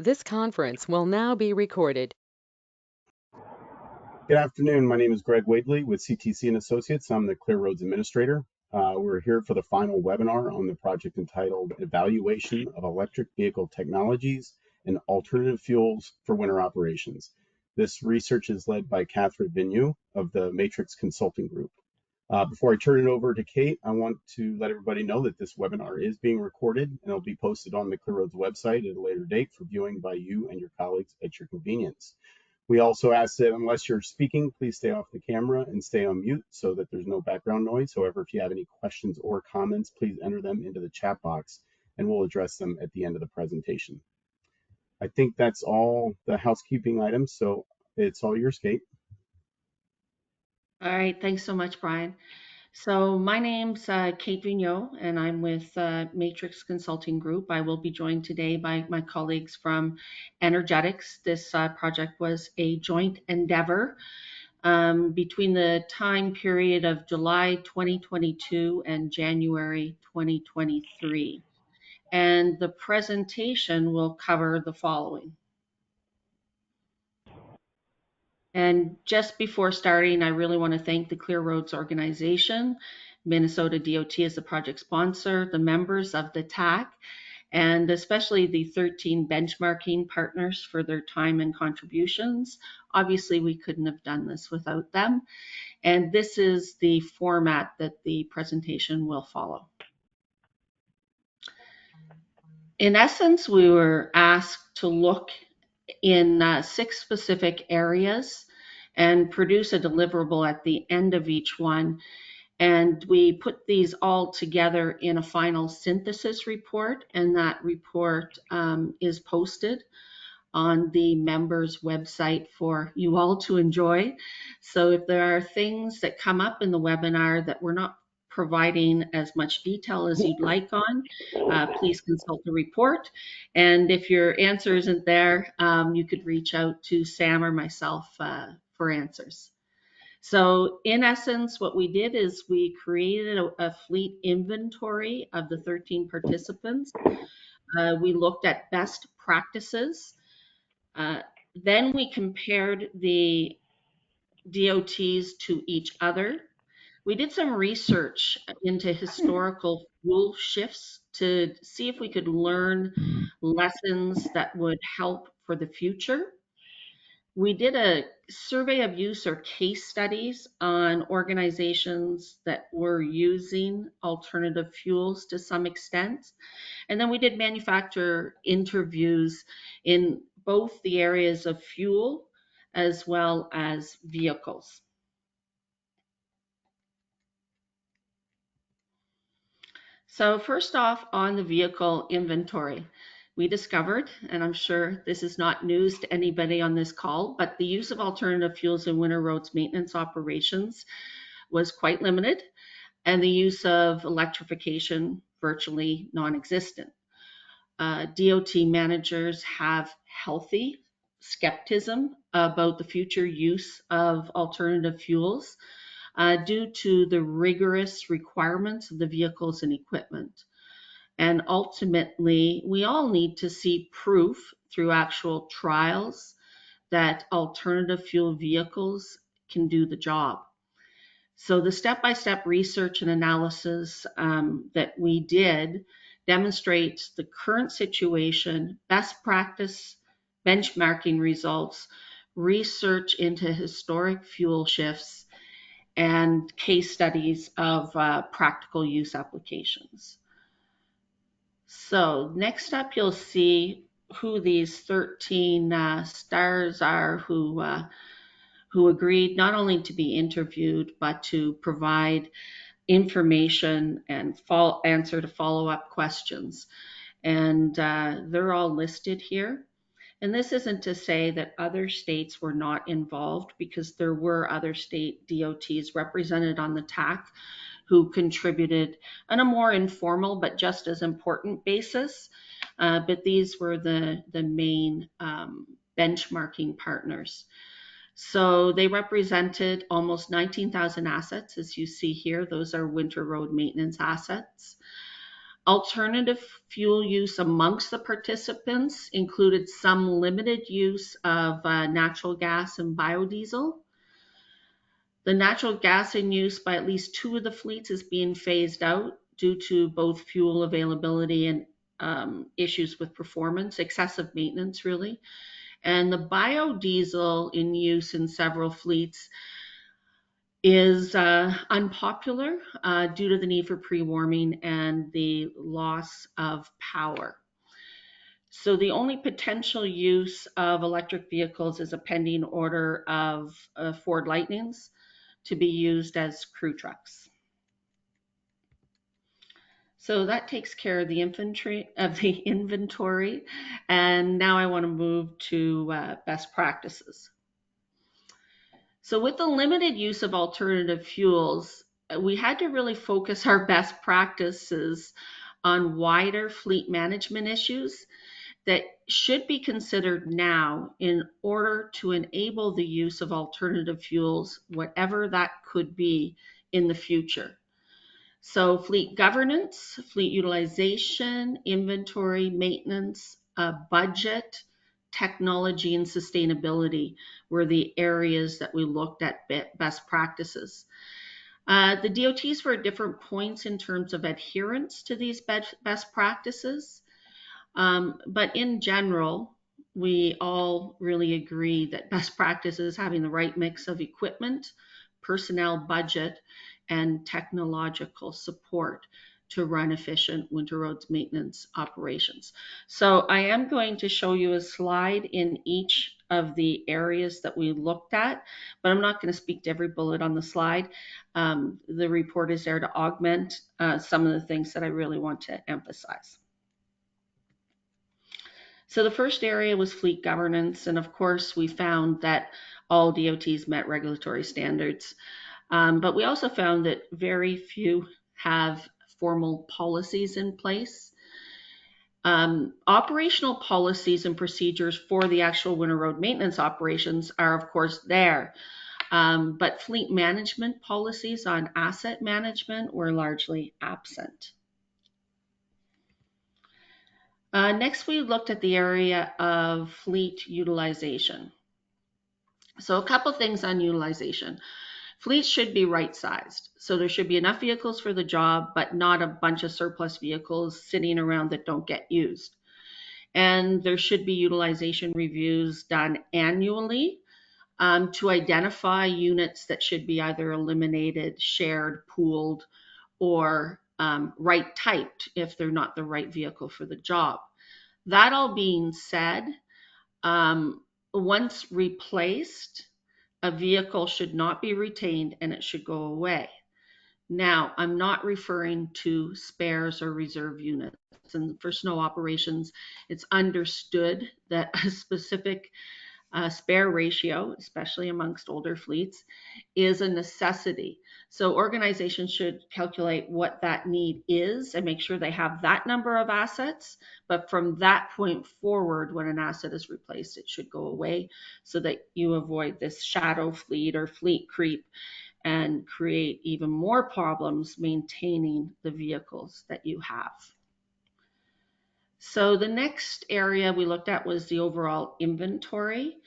This conference will now be recorded. Good afternoon. My name is Greg Wadley with CTC and Associates. I'm the Clear Roads Administrator. We're here for the final webinar on the project entitled Evaluation of Electric Vehicle Technologies and Alternative Fuels for Winter Operations. This research is led by Catherine Vigneault of the Matrix Consulting Group. Before I turn it over to Kate, I want to let everybody know that this webinar is being recorded and it'll be posted on the Clear Roads website at a later date for viewing by you and your colleagues at your convenience. We also ask that unless you're speaking, please stay off the camera and stay on mute so that there's no background noise. However, if you have any questions or comments, please enter them into the chat box and we'll address them at the end of the presentation. I think that's all the housekeeping items, so it's all yours, Kate. All right, thanks so much, Brian. So my name's Kate Vigneault, and I'm with Matrix Consulting Group. I will be joined today by my colleagues from Energetics. This project was a joint endeavor between the time period of July 2022 and January 2023. And the presentation will cover the following. And just before starting, I really want to thank the Clear Roads organization, Minnesota DOT as the project sponsor, the members of the TAC, and especially the 13 benchmarking partners for their time and contributions. Obviously, we couldn't have done this without them. And this is the format that the presentation will follow. In essence, we were asked to look in 6 specific areas and produce a deliverable at the end of each one. And we put these all together in a final synthesis report, and that report is posted on the members website for you all to enjoy. So if there are things that come up in the webinar that we're not providing as much detail as you'd like on, please consult the report. And if your answer isn't there, you could reach out to Sam or myself for answers. So in essence, what we did is we created a fleet inventory of the 13 participants. We looked at best practices. Then we compared the DOTs to each other. We did some research into historical fuel shifts to see if we could learn lessons that would help for the future. We did a survey of use or case studies on organizations that were using alternative fuels to some extent. And then we did manufacturer interviews in both the areas of fuel as well as vehicles. So first off, on the vehicle inventory, we discovered, and I'm sure this is not news to anybody on this call, but the use of alternative fuels in winter roads maintenance operations was quite limited, and the use of electrification virtually non-existent. DOT managers have healthy skepticism about the future use of alternative fuels due to the rigorous requirements of the vehicles and equipment. And ultimately, we all need to see proof through actual trials that alternative fuel vehicles can do the job. So the step-by-step research and analysis that we did demonstrates the current situation, best practice, benchmarking results, research into historic fuel shifts, and case studies of practical use applications. So next up, you'll see who these 13 stars are who agreed not only to be interviewed, but to provide information and answer to follow-up questions. And they're all listed here. And this isn't to say that other states were not involved, because there were other state DOTs represented on the TAC who contributed on a more informal but just as important basis. But these were the main benchmarking partners. So they represented almost 19,000 assets, as you see here. Those are winter road maintenance assets. Alternative fuel use amongst the participants included some limited use of natural gas and biodiesel. The natural gas in use by at least 2 of the fleets is being phased out due to both fuel availability and issues with performance, excessive maintenance really. And the biodiesel in use in several fleets is unpopular due to the need for pre-warming and the loss of power. So the only potential use of electric vehicles is a pending order of Ford Lightnings to be used as crew trucks. So that takes care of the inventory, and now I want to move to best practices. So with the limited use of alternative fuels, we had to really focus our best practices on wider fleet management issues that should be considered now in order to enable the use of alternative fuels, whatever that could be in the future. So fleet governance, fleet utilization, inventory, maintenance, budget, technology, and sustainability were the areas that we looked at best practices. The DOTs were at different points in terms of adherence to these best practices. But in general, we all really agree that best practice is having the right mix of equipment, personnel, budget, and technological support to run efficient winter roads maintenance operations. So I am going to show you a slide in each of the areas that we looked at, but I'm not going to speak to every bullet on the slide. The report is there to augment some of the things that I really want to emphasize. So the first area was fleet governance, and of course we found that all DOTs met regulatory standards, but we also found that very few have formal policies in place. Operational policies and procedures for the actual winter road maintenance operations are of course there, but fleet management policies on asset management were largely absent. Next, we looked at the area of fleet utilization. So a couple things on utilization. Fleets should be right-sized. So there should be enough vehicles for the job, but not a bunch of surplus vehicles sitting around that don't get used. And there should be utilization reviews done annually to identify units that should be either eliminated, shared, pooled, or right typed if they're not the right vehicle for the job. That all being said, once replaced, a vehicle should not be retained and it should go away. Now, I'm not referring to spares or reserve units. And for snow operations, it's understood that a specific spare ratio, especially amongst older fleets, is a necessity. So organizations should calculate what that need is and make sure they have that number of assets. But from that point forward, when an asset is replaced, it should go away so that you avoid this shadow fleet or fleet creep and create even more problems maintaining the vehicles that you have. So the next area we looked at was the overall inventory.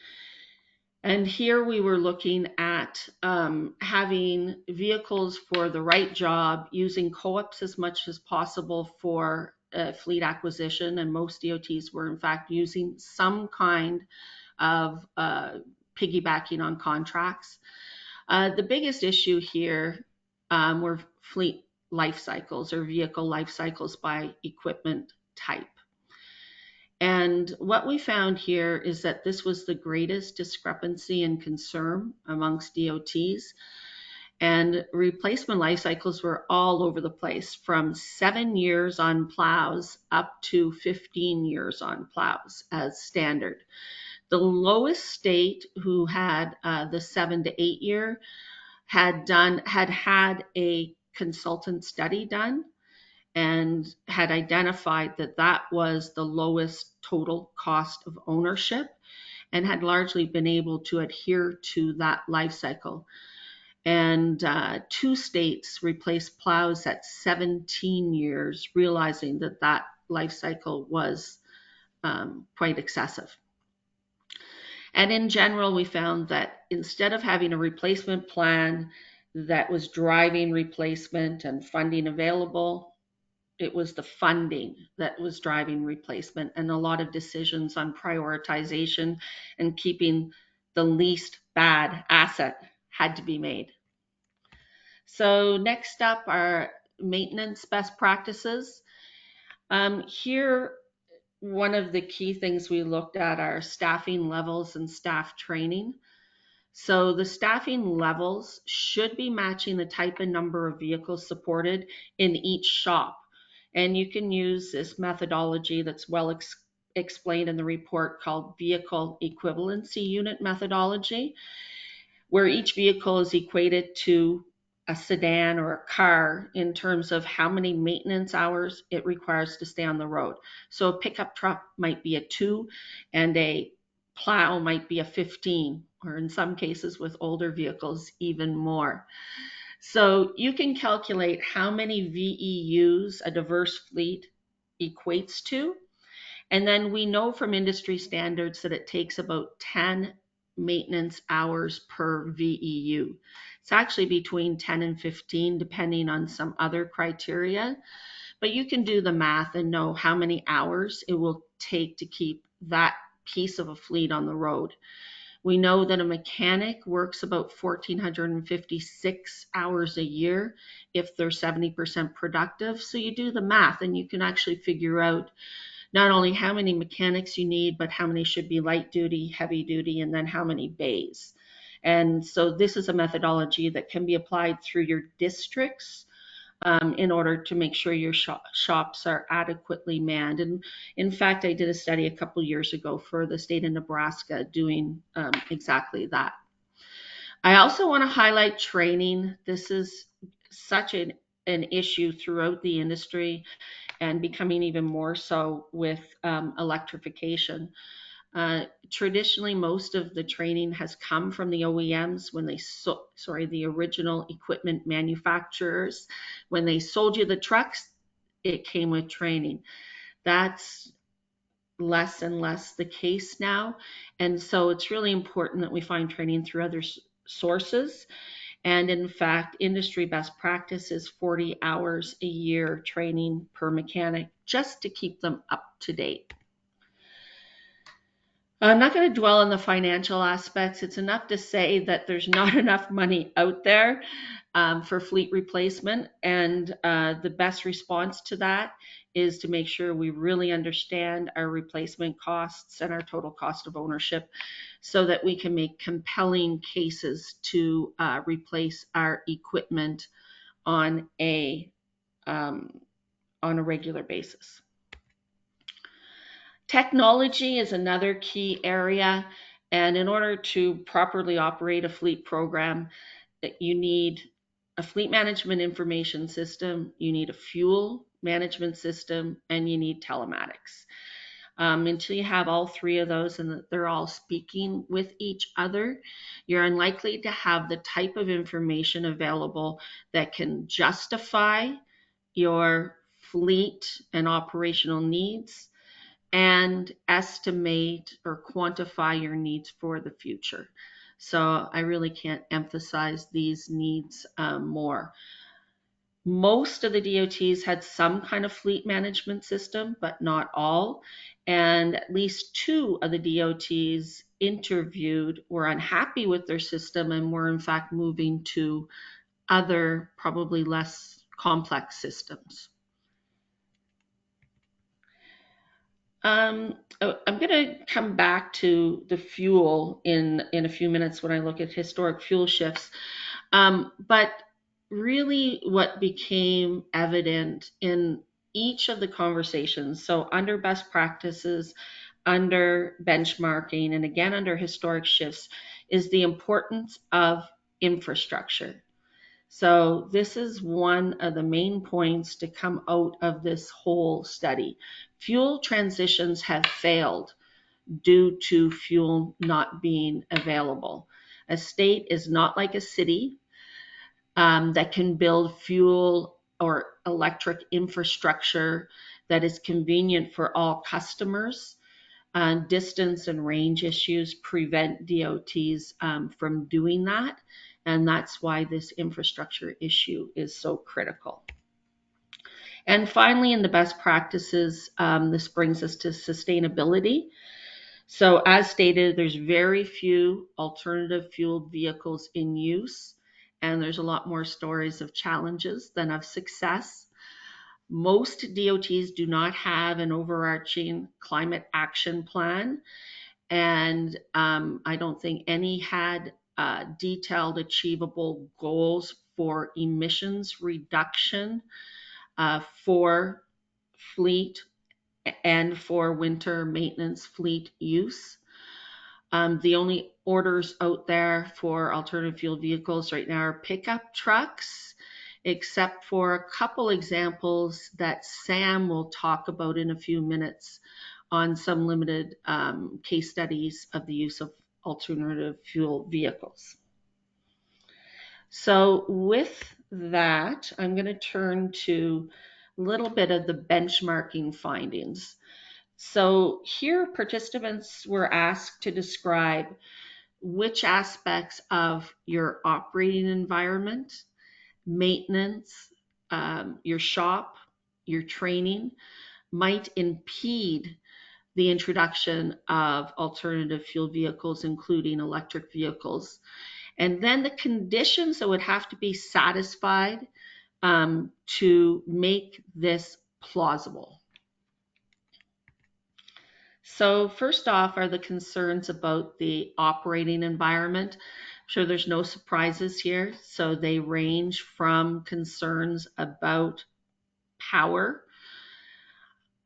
And here we were looking at having vehicles for the right job, using co-ops as much as possible for fleet acquisition. And most DOTs were in fact using some kind of piggybacking on contracts. The biggest issue here were fleet life cycles or vehicle life cycles by equipment type. And what we found here is that this was the greatest discrepancy and concern amongst DOTs. And replacement life cycles were all over the place, from 7 years on plows up to 15 years on plows as standard. The lowest state, who had the 7 to 8 year, had had a consultant study done and had identified that that was the lowest total cost of ownership and had largely been able to adhere to that life cycle. And 2 states replaced plows at 17 years, realizing that that life cycle was quite excessive. And in general, we found that instead of having a replacement plan that was driving replacement and funding available, it was the funding that was driving replacement, and a lot of decisions on prioritization and keeping the least bad asset had to be made. So next up are maintenance best practices. Here, one of the key things we looked at are staffing levels and staff training. So the staffing levels should be matching the type and number of vehicles supported in each shop. And you can use this methodology that's well explained in the report called Vehicle Equivalency Unit Methodology, where each vehicle is equated to a sedan or a car in terms of how many maintenance hours it requires to stay on the road. So a pickup truck might be a 2 and a plow might be a 15, or in some cases with older vehicles, even more. So you can calculate how many VEUs a diverse fleet equates to. And then we know from industry standards that it takes about 10 maintenance hours per VEU. It's actually between 10 and 15, depending on some other criteria. But you can do the math and know how many hours it will take to keep that piece of a fleet on the road. We know that a mechanic works about 1,456 hours a year if they're 70% productive. So you do the math and you can actually figure out not only how many mechanics you need, but how many should be light duty, heavy duty, and then how many bays. And so this is a methodology that can be applied through your districts in order to make sure your shops are adequately manned. And in fact, I did a study a couple years ago for the state of Nebraska doing exactly that. I also want to highlight training. This is such an issue throughout the industry and becoming even more so with electrification. Traditionally, most of the training has come from the OEMs when the original equipment manufacturers. When they sold you the trucks, it came with training. That's less and less the case now. And so it's really important that we find training through other sources. And in fact, industry best practice is 40 hours a year training per mechanic just to keep them up to date. I'm not going to dwell on the financial aspects. It's enough to say that there's not enough money out there for fleet replacement. And the best response to that is to make sure we really understand our replacement costs and our total cost of ownership so that we can make compelling cases to replace our equipment on a regular basis. Technology is another key area, and in order to properly operate a fleet program, you need a fleet management information system, you need a fuel management system, and you need telematics. Until you have all three of those and that they're all speaking with each other, you're unlikely to have the type of information available that can justify your fleet and operational needs and estimate or quantify your needs for the future. So I really can't emphasize these needs more. Most of the DOTs had some kind of fleet management system, but not all. And at least 2 of the DOTs interviewed were unhappy with their system and were in fact moving to other, probably less complex systems. I'm going to come back to the fuel in a few minutes when I look at historic fuel shifts. But really what became evident in each of the conversations, so under best practices, under benchmarking, and again under historic shifts, is the importance of infrastructure. So this is one of the main points to come out of this whole study. Fuel transitions have failed due to fuel not being available. A state is not like a city. that can build fuel or electric infrastructure that is convenient for all customers. Distance and range issues prevent DOTs from doing that, and that's why this infrastructure issue is so critical. And finally, in the best practices, this brings us to sustainability. So as stated, there's very few alternative fueled vehicles in use, and there's a lot more stories of challenges than of success. Most DOTs do not have an overarching climate action plan, and I don't think any had detailed achievable goals for emissions reduction for fleet and for winter maintenance fleet use. The only orders out there for alternative fuel vehicles right now are pickup trucks, except for a couple examples that Sam will talk about in a few minutes on some limited case studies of the use of alternative fuel vehicles. So with that, I'm going to turn to a little bit of the benchmarking findings. So here participants were asked to describe which aspects of your operating environment, maintenance, your shop, your training might impede the introduction of alternative fuel vehicles, including electric vehicles. And then the conditions that would have to be satisfied to make this plausible. So first off are the concerns about the operating environment. I'm sure there's no surprises here. So they range from concerns about power,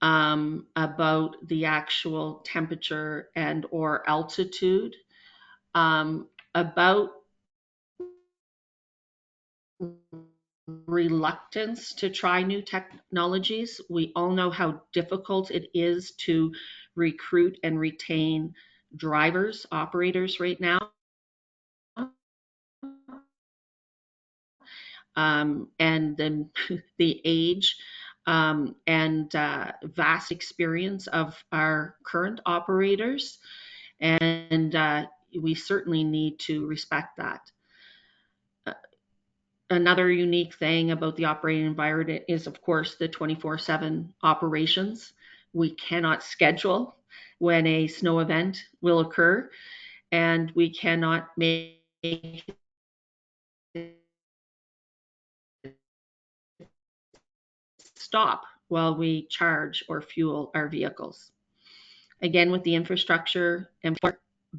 about the actual temperature and or altitude, about reluctance to try new technologies. We all know how difficult it is to recruit and retain drivers, operators right now. And then the age and vast experience of our current operators. And we certainly need to respect that. Another unique thing about the operating environment is, of course, the 24/7 operations. We cannot schedule when a snow event will occur, and we cannot make stop while we charge or fuel our vehicles. Again, with the infrastructure and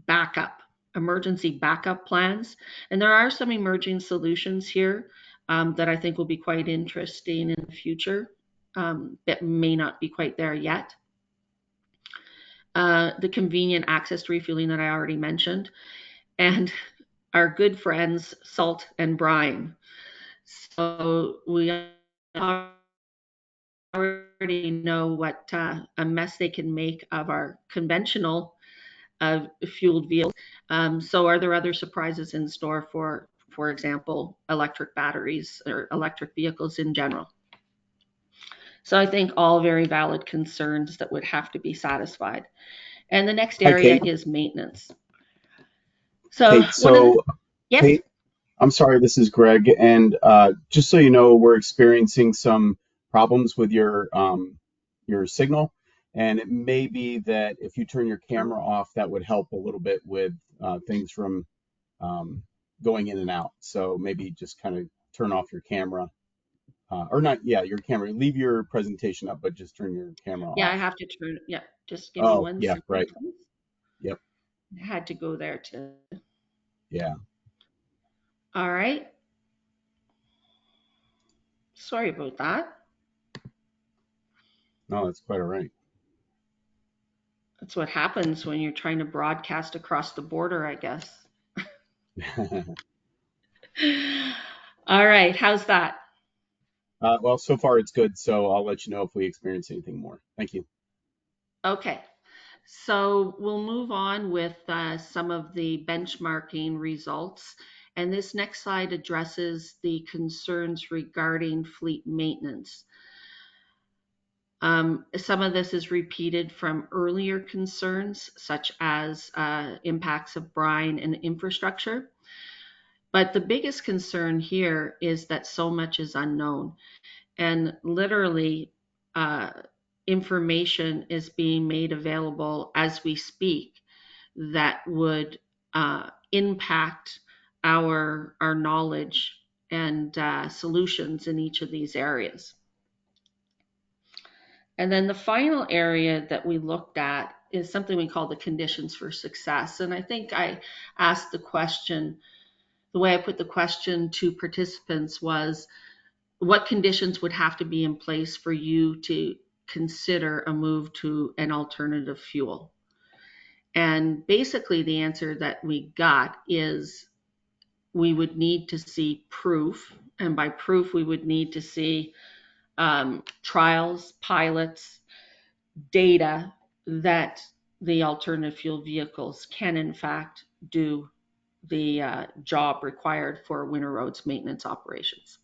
backup, emergency backup plans. And there are some emerging solutions here that I think will be quite interesting in the future that may not be quite there yet. The convenient access to refueling that I already mentioned, and our good friends, salt and brine. So we already know what a mess they can make of our conventional fueled vehicles. So are there other surprises in store for example, electric batteries or electric vehicles in general? So I think all very valid concerns that would have to be satisfied. And the next area is maintenance. So, Kate, yes. Kate, I'm sorry, this is Greg. And just so you know, we're experiencing some problems with your signal. And it may be that if you turn your camera off, that would help a little bit with things from going in and out. So maybe just kind of turn off your camera. Or not, yeah, your camera. Leave your presentation up, but just turn your camera off. Yeah, I have to turn, yeah, just give me one second. Right. Please. Yep. I had to go there to. Yeah. All right. Sorry about that. No, that's quite all right. That's what happens when you're trying to broadcast across the border, I guess. All right, how's that? Well, so far it's good, so I'll let you know if we experience anything more. Thank you. Okay, so we'll move on with some of the benchmarking results. And this next slide addresses the concerns regarding fleet maintenance. Some of this is repeated from earlier concerns, such as impacts of brine and infrastructure. But the biggest concern here is that so much is unknown. And literally, information is being made available as we speak that would impact our knowledge and solutions in each of these areas. And then the final area that we looked at is something we call the conditions for success. And I think I asked the question, the way I put the question to participants was, what conditions would have to be in place for you to consider a move to an alternative fuel? And basically the answer that we got is we would need to see proof. And by proof, we would need to see trials, pilots, data that the alternative fuel vehicles can in fact do the job required for winter roads maintenance operations.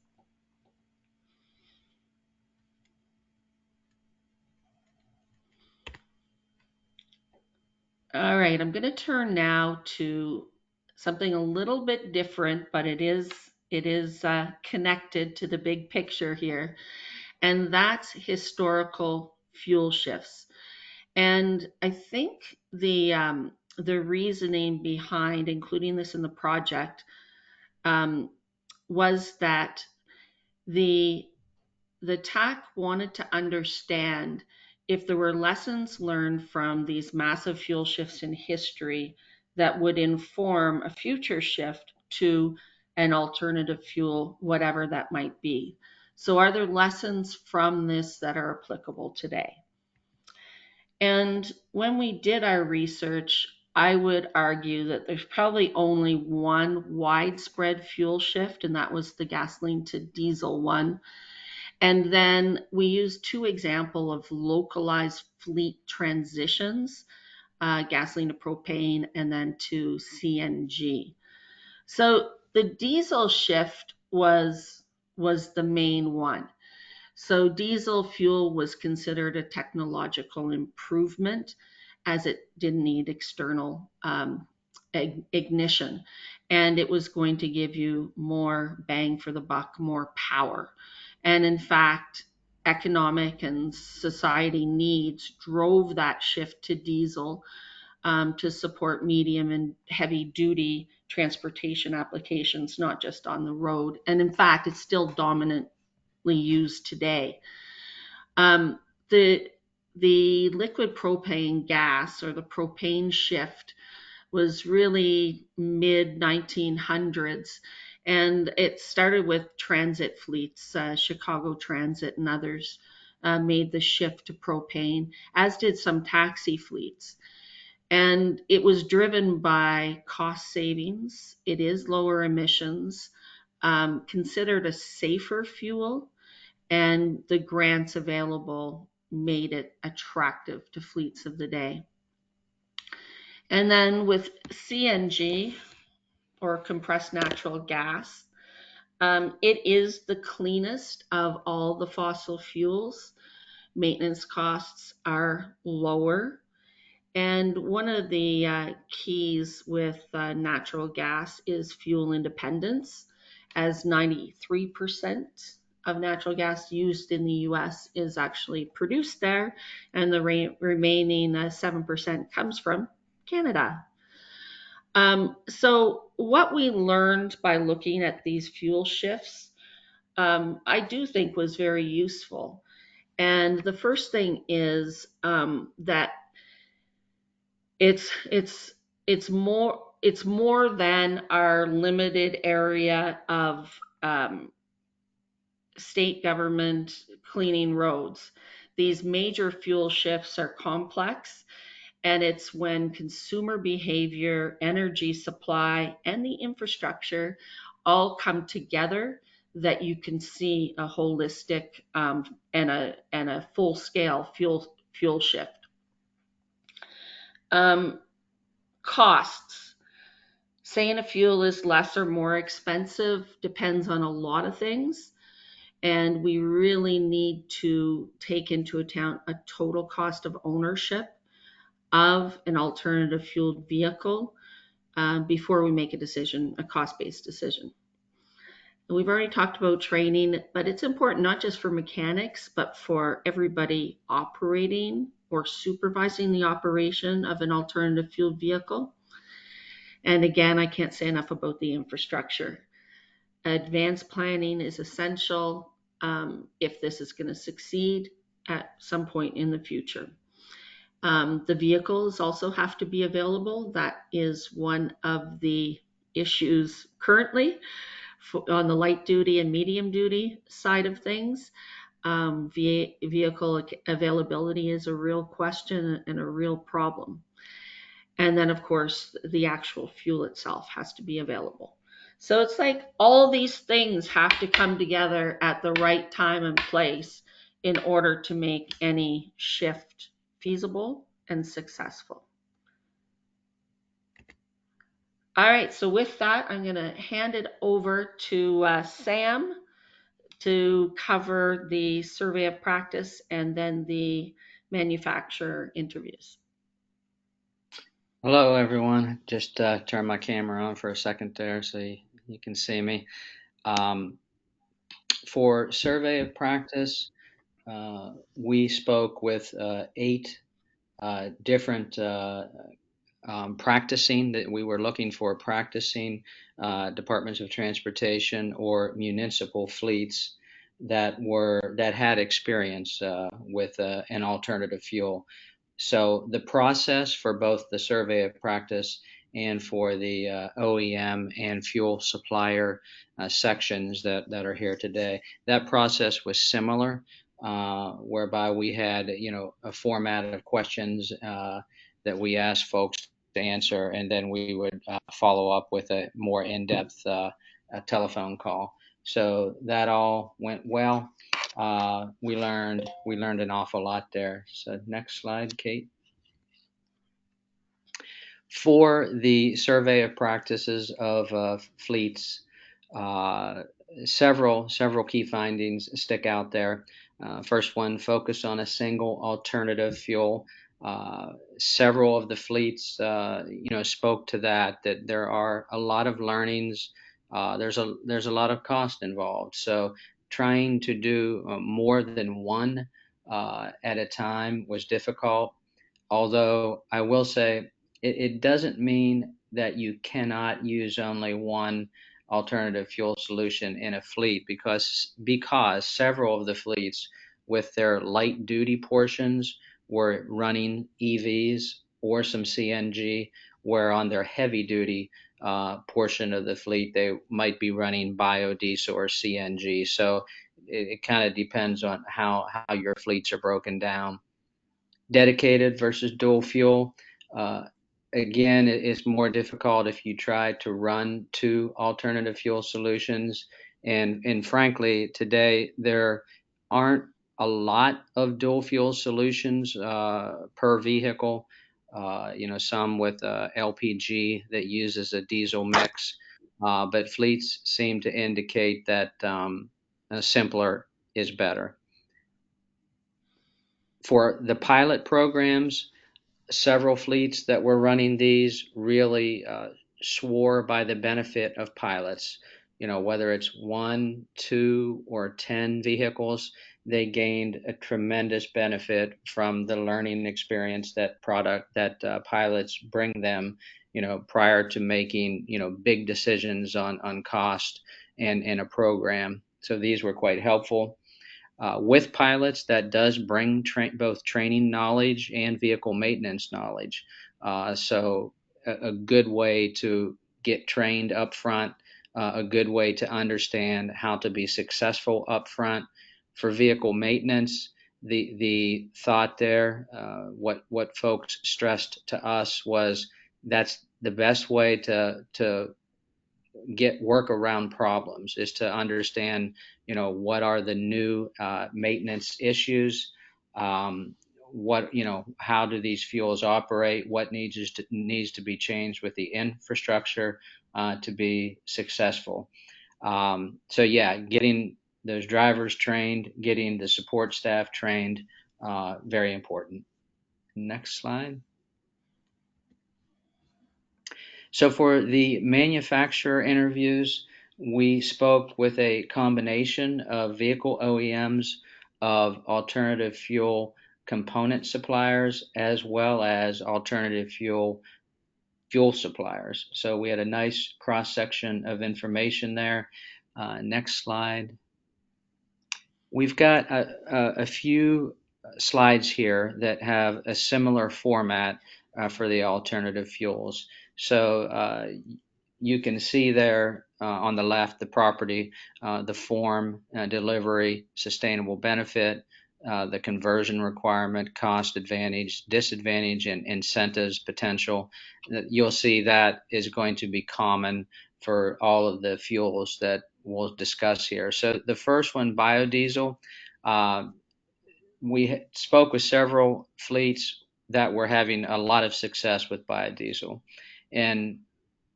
All right, I'm going to turn now to something a little bit different, but it is connected to the big picture here, and that's historical fuel shifts. And I think the reasoning behind including this in the project was that the TAC wanted to understand if there were lessons learned from these massive fuel shifts in history that would inform a future shift to an alternative fuel, whatever that might be. So are there lessons from this that are applicable today? And when we did our research, I would argue that there's probably only one widespread fuel shift, and that was the gasoline to diesel one. And then we used two examples of localized fleet transitions, gasoline to propane and then to CNG. So the diesel shift was the main one. So diesel fuel was considered a technological improvement as it didn't need external ignition. And it was going to give you more bang for the buck, more power. And in fact, economic and society needs drove that shift to diesel to support medium and heavy duty transportation applications, not just on the road. And in fact, it's still dominantly used today. The liquid propane gas, or the propane shift, was really mid 1900s. And it started with transit fleets, Chicago Transit and others made the shift to propane, as did some taxi fleets. And it was driven by cost savings. It is lower emissions, considered a safer fuel, and the grants available made it attractive to fleets of the day. And then with CNG, or compressed natural gas, it is the cleanest of all the fossil fuels. Maintenance costs are lower. And one of the keys with natural gas is fuel independence, as 93% of natural gas used in the US is actually produced there, and the remaining 7% comes from Canada. So what we learned by looking at these fuel shifts, I do think was very useful. And the first thing is that it's more than our limited area of state government cleaning roads. These major fuel shifts are complex, and it's when consumer behavior, energy supply, and the infrastructure all come together that you can see a holistic and a full-scale fuel shift. Costs. saying a fuel is less or more expensive depends on a lot of things. And we really need to take into account a total cost of ownership of an alternative fueled vehicle before we make a decision, a cost-based decision. And we've already talked about training, but it's important not just for mechanics, but for everybody operating or supervising the operation of an alternative fueled vehicle. And again, I can't say enough about the infrastructure. Advanced planning is essential if this is going to succeed at some point in the future. The vehicles also have to be available. That is one of the issues currently on the light duty and medium duty side of things. Vehicle availability is a real question and a real problem. And then, of course, the actual fuel itself has to be available. So it's like all these things have to come together at the right time and place in order to make any shift feasible and successful. All right, so with that, I'm going to hand it over to Sam to cover the survey of practice and then the manufacturer interviews. Hello, everyone. Just turn my camera on for a second there so you can see me. For survey of practice, we spoke with 8 different practicing that we were looking for practicing departments of transportation or municipal fleets that had experience with an alternative fuel. So the process for both the survey of practice and for the OEM and fuel supplier sections that are here today, that process was similar, whereby we had a format of questions that we asked folks to answer, and then we would follow up with a more in-depth telephone call. So that all went well. We learned an awful lot there. So next slide, Kate. For the survey of practices of fleets, several key findings stick out there. First one, focus on a single alternative fuel. Several of the fleets, spoke to that there are a lot of learnings. There's a lot of cost involved. So trying to do more than one at a time was difficult. Although I will say it doesn't mean that you cannot use only one alternative fuel solution in a fleet, because several of the fleets with their light duty portions were running EVs or some CNG, where on their heavy duty portion of the fleet they might be running biodiesel or CNG. So it kind of depends on how your fleets are broken down. Dedicated versus dual fuel. Again, it's more difficult if you try to run 2 alternative fuel solutions. And frankly, today there aren't a lot of dual fuel solutions per vehicle. Some with LPG that uses a diesel mix, but fleets seem to indicate that simpler is better. For the pilot programs, several fleets that were running these really swore by the benefit of pilots. Whether it's 1, 2, or 10 vehicles, they gained a tremendous benefit from the learning experience that pilots bring them, prior to making, big decisions on cost and a program. So these were quite helpful. With pilots, that does bring both training knowledge and vehicle maintenance knowledge. So a good way to get trained up front, a good way to understand how to be successful up front. For vehicle maintenance, the thought there, what folks stressed to us was that's the best way to get work around problems is to understand, what are the new maintenance issues, how do these fuels operate? What needs to be changed with the infrastructure to be successful? So yeah, getting those drivers trained, getting the support staff trained, very important. Next slide. So for the manufacturer interviews, we spoke with a combination of vehicle OEMs, of alternative fuel component suppliers, as well as alternative fuel suppliers. So we had a nice cross section of information there. Next slide. We've got a few slides here that have a similar format for the alternative fuels. So you can see there on the left the property, the form, delivery, sustainable benefit, the conversion requirement, cost advantage, disadvantage, and incentives potential. You'll see that is going to be common for all of the fuels that we'll discuss here. So the first one, biodiesel, we spoke with several fleets that were having a lot of success with biodiesel. And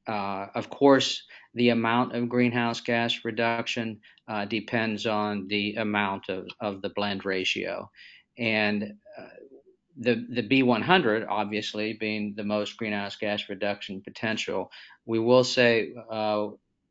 of course, the amount of greenhouse gas reduction depends on the amount of the blend ratio. And the B100, obviously, being the most greenhouse gas reduction potential, we will say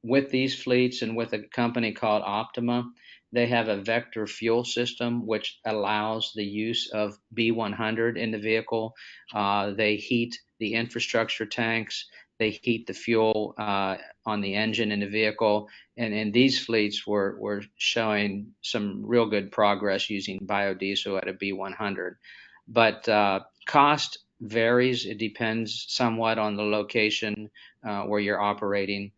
with these fleets and with a company called Optima, they have a vector fuel system which allows the use of B100 in the vehicle. They heat the infrastructure tanks, they heat the fuel on the engine in the vehicle, and these fleets were showing some real good progress using biodiesel at a B100. But cost varies. It depends somewhat on the location where you're operating.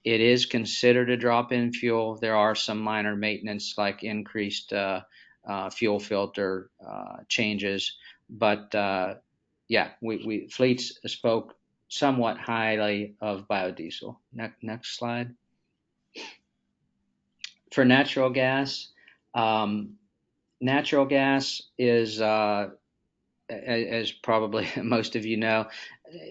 It is considered a drop-in fuel. There are some minor maintenance like increased fuel filter changes, but yeah, we fleets spoke somewhat highly of biodiesel. Next slide. For natural gas, natural gas is, as probably most of you know,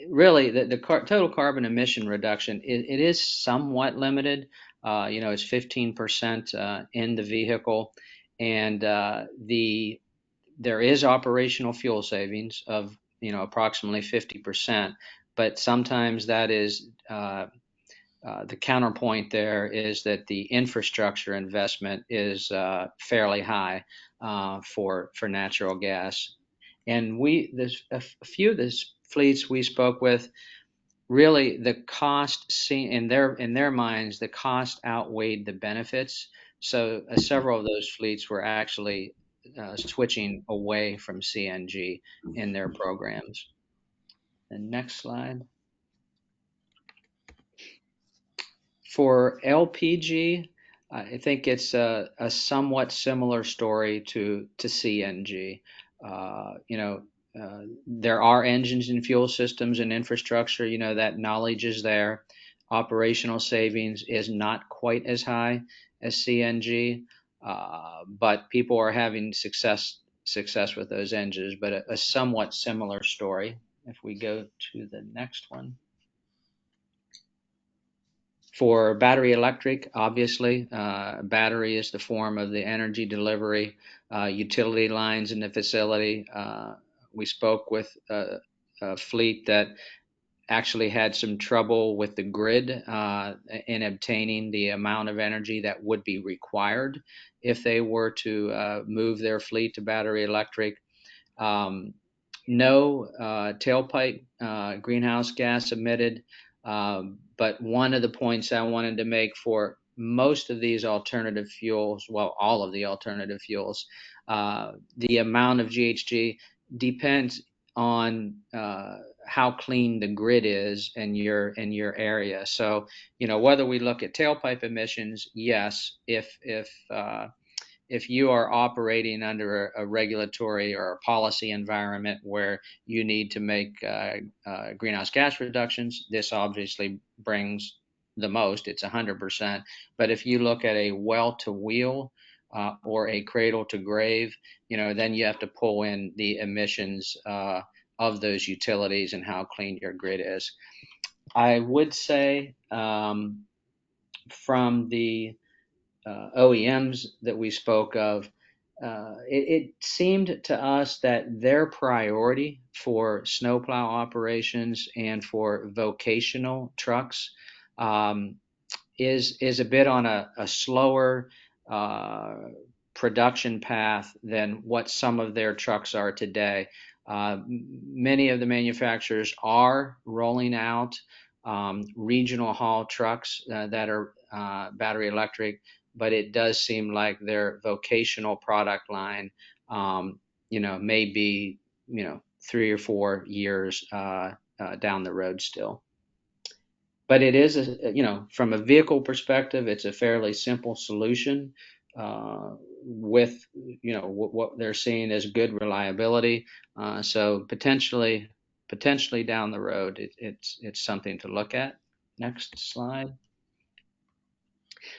really the total carbon emission reduction, it is somewhat limited. It's 15% in the vehicle, and there is operational fuel savings of approximately 50%, but sometimes that is the counterpoint there is that the infrastructure investment is fairly high for natural gas. And there's a few of the fleets we spoke with, really the cost in their minds, the cost outweighed the benefits. So several of those fleets were actually switching away from CNG in their programs. The next slide. For LPG, I think it's a somewhat similar story to CNG. There are engines and fuel systems and infrastructure, that knowledge is there. Operational savings is not quite as high as CNG, but people are having success with those engines, but a somewhat similar story. If we go to the next one. For battery electric, obviously, battery is the form of the energy delivery, utility lines in the facility. We spoke with a fleet that actually had some trouble with the grid in obtaining the amount of energy that would be required if they were to move their fleet to battery electric. No tailpipe greenhouse gas emitted. But one of the points I wanted to make for most of these alternative fuels, well, all of the alternative fuels, the amount of GHG depends on how clean the grid is in your area. So, whether we look at tailpipe emissions, yes, if you are operating under a regulatory or a policy environment where you need to make greenhouse gas reductions, this obviously brings the most. It's 100%. But if you look at a well-to-wheel or a cradle to grave, then you have to pull in the emissions of those utilities and how clean your grid is. I would say from the OEMs that we spoke of, it seemed to us that their priority for snowplow operations and for vocational trucks is a bit on a slower production path than what some of their trucks are today. Many of the manufacturers are rolling out regional haul trucks that are battery electric, but it does seem like their vocational product line, may be, 3 or 4 years down the road still. But it is, from a vehicle perspective, it's a fairly simple solution with, what they're seeing as good reliability. So potentially down the road, it's something to look at. Next slide.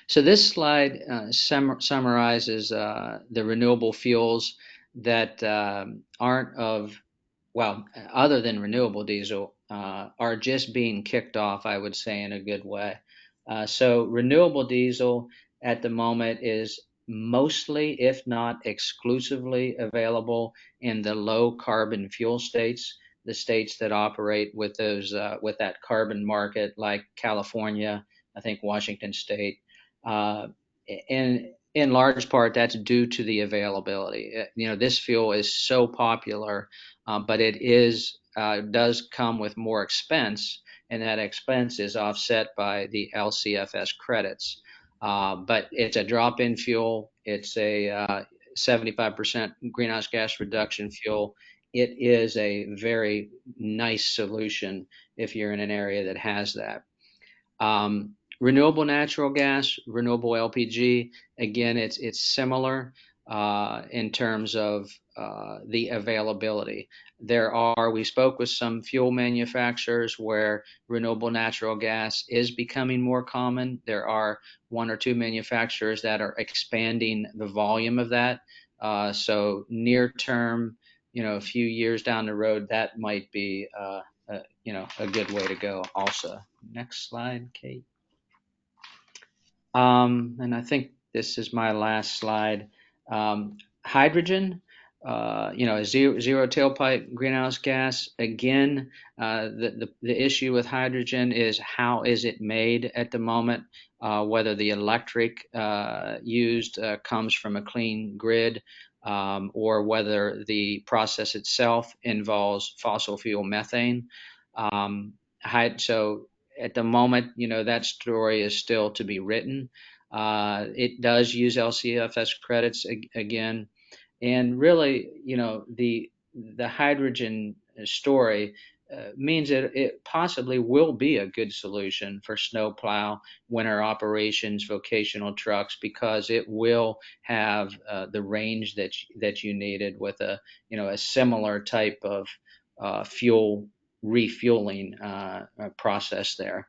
So this slide summarizes the renewable fuels that aren't of, well, other than renewable diesel, are just being kicked off, I would say, in a good way. So renewable diesel at the moment is mostly, if not exclusively, available in the low carbon fuel states, the states that operate with those with that carbon market, like California, I think Washington State. And in large part, that's due to the availability. This fuel is so popular, but it does come with more expense, and that expense is offset by the LCFS credits. But it's a drop-in fuel. It's a 75% greenhouse gas reduction fuel. It is a very nice solution if you're in an area that has that. Renewable natural gas, renewable LPG, again, it's similar in terms of the availability. We spoke with some fuel manufacturers where renewable natural gas is becoming more common. There are 1 or 2 manufacturers that are expanding the volume of that. So near term, a few years down the road, that might be a good way to go also. Next slide, Kate. And I think this is my last slide. Hydrogen, zero tailpipe greenhouse gas. Again, the issue with hydrogen is how is it made at the moment, whether the electric used comes from a clean grid, or whether the process itself involves fossil fuel methane. So at the moment, that story is still to be written. It does use LCFS credits again, and really, the hydrogen story means that it possibly will be a good solution for snowplow, winter operations, vocational trucks, because it will have the range that you needed with a similar type of fuel refueling process there.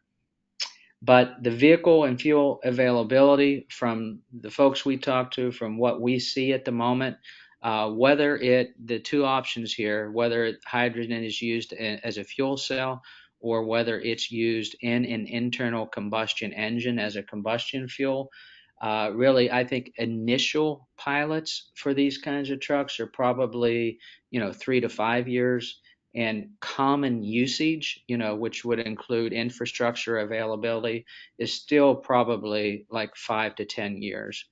But the vehicle and fuel availability, from the folks we talk to, from what we see at the moment, the 2 options here, whether hydrogen is used as a fuel cell or whether it's used in an internal combustion engine as a combustion fuel, really, I think initial pilots for these kinds of trucks are probably 3 to 5 years. And common usage, which would include infrastructure availability, is still probably like 5 to 10 years.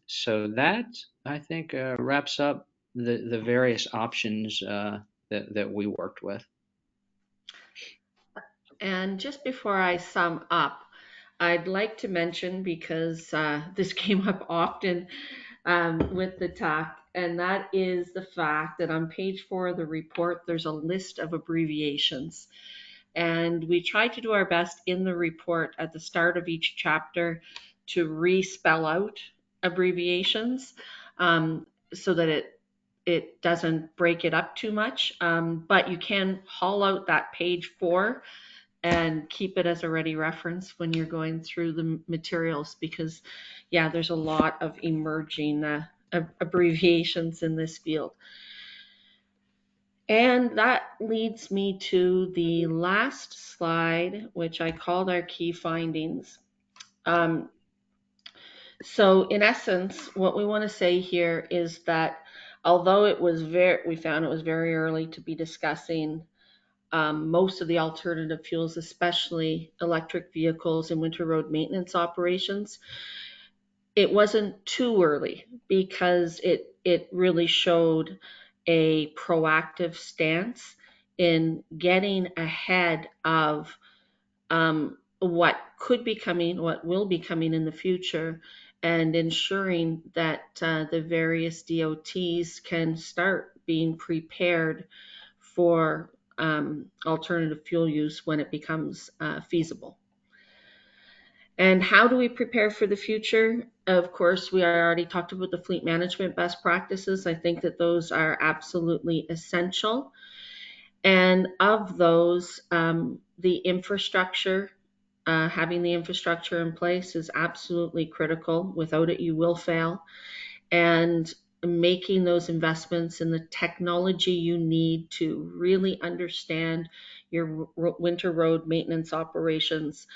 So that, I think, wraps up the various options that we worked with. And just before I sum up, I'd like to mention, because this came up often with the talk, and that is the fact that on page 4 of the report, there's a list of abbreviations. And we try to do our best in the report at the start of each chapter to re-spell out abbreviations so that it doesn't break it up too much. But you can haul out that page 4 and keep it as a ready reference when you're going through the materials, because yeah, there's a lot of emerging abbreviations in this field. And that leads me to the last slide, which I called our key findings. So in essence, what we want to say here is that although we found it was very early to be discussing most of the alternative fuels, especially electric vehicles and winter road maintenance operations, it wasn't too early because it really showed a proactive stance in getting ahead of what could be coming, what will be coming in the future, and ensuring that the various DOTs can start being prepared for alternative fuel use when it becomes feasible. And how do we prepare for the future? Of course, we already talked about the fleet management best practices. I think that those are absolutely essential. And of those, the infrastructure, having the infrastructure in place is absolutely critical. Without it, you will fail. And making those investments in the technology you need to really understand your winter road maintenance operations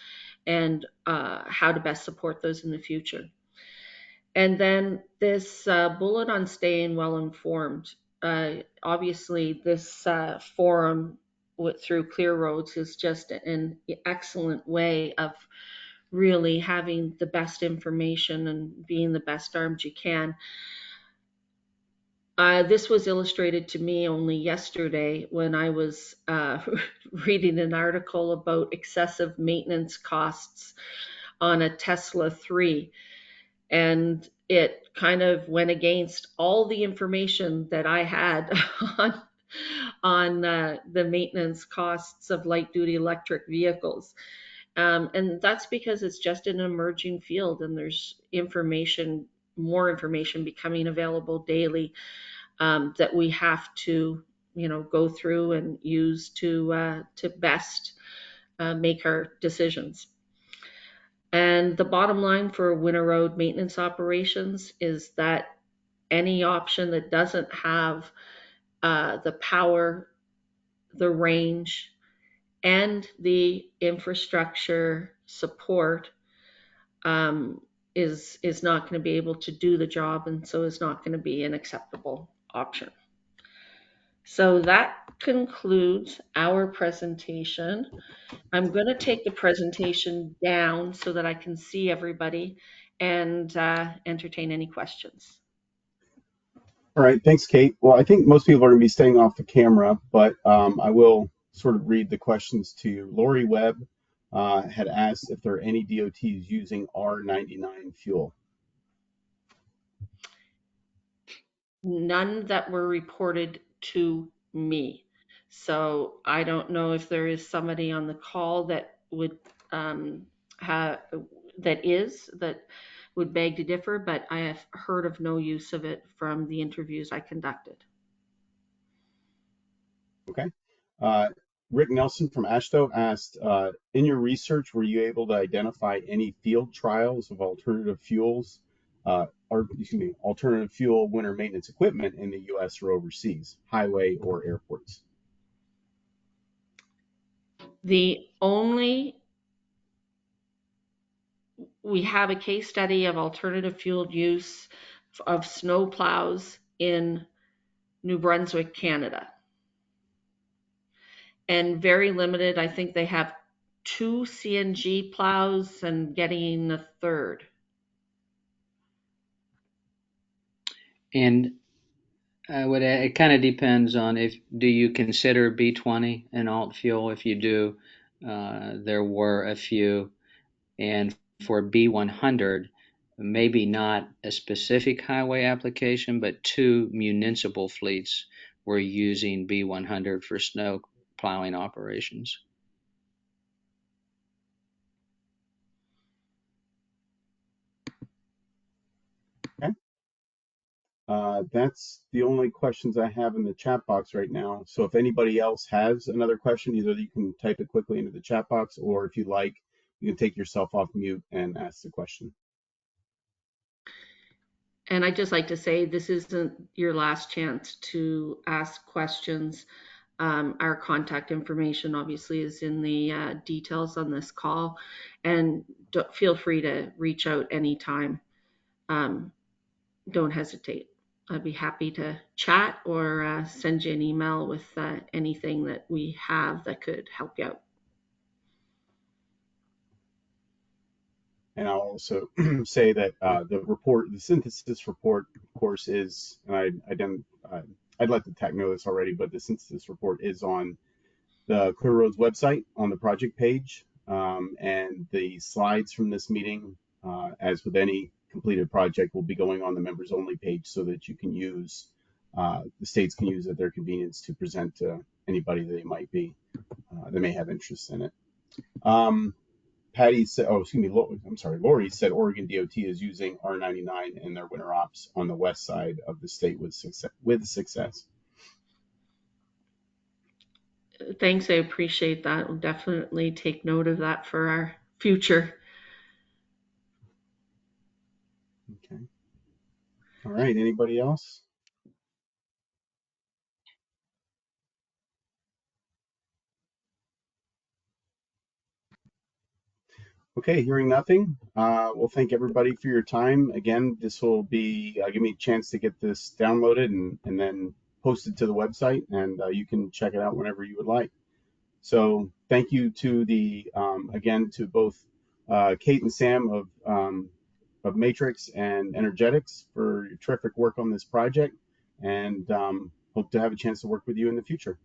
and how to best support those in the future. And then this bullet on staying well informed. Obviously, this forum through Clear Roads is just an excellent way of really having the best information and being the best armed you can. This was illustrated to me only yesterday when I was reading an article about excessive maintenance costs on a Tesla 3. And it kind of went against all the information that I had on the maintenance costs of light duty electric vehicles. And that's because it's just an emerging field and there's more information becoming available daily that we have to, go through and use to best make our decisions. And the bottom line for winter road maintenance operations is that any option that doesn't have the power, the range, and the infrastructure support is not going to be able to do the job, and so is not going to be an acceptable option. So that concludes our presentation. I'm going to take the presentation down so that I can see everybody and entertain any questions. All right, thanks, Kate. Well, I think most people are going to be staying off the camera, but I will sort of read the questions to you. Lori Webb had asked if there are any DOTs using R99 fuel. None that were reported to me. So I don't know if there is somebody on the call that would that would beg to differ, but I have heard of no use of it from the interviews I conducted. Okay. Rick Nelson from AASHTO asked, in your research, were you able to identify any field trials of alternative fuels, alternative fuel winter maintenance equipment in the U.S. or overseas, highway or airports? We have a case study of alternative fuel use of snow plows in New Brunswick, Canada. And very limited, I think they have 2 CNG plows and getting a third. And it kind of depends on do you consider B20 an alt fuel? If you do, there were a few. And for B100, maybe not a specific highway application, but 2 municipal fleets were using B100 for snow plowing operations. Okay. That's the only questions I have in the chat box right now. So if anybody else has another question, either you can type it quickly into the chat box, or if you like, you can take yourself off mute and ask the question. And I'd just like to say this isn't your last chance to ask questions. Our contact information obviously is in the details on this call, and feel free to reach out anytime. Don't hesitate. I'd be happy to chat or send you an email with anything that we have that could help you out. And I'll also say that the synthesis report, of course, is, and I'd let the tech know this already, but the synthesis report is on the Clear Roads website on the project page, and the slides from this meeting, as with any completed project, will be going on the members only page so that you can use, the states can use at their convenience to present to anybody that they may have interest in it. Patty said, oh, excuse me, I'm sorry, Lori said Oregon DOT is using R99 in their winter ops on the west side of the state with success. Thanks, I appreciate that. We'll definitely take note of that for our future. Okay. All right, anybody else? Okay, hearing nothing, we'll thank everybody for your time. Again, this will be, give me a chance to get this downloaded and then posted to the website, and you can check it out whenever you would like. So thank you to again, to both Kate and Sam of Matrix and Energetics for your terrific work on this project, and hope to have a chance to work with you in the future.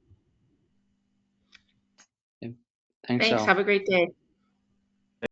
Thanks, Have a great day.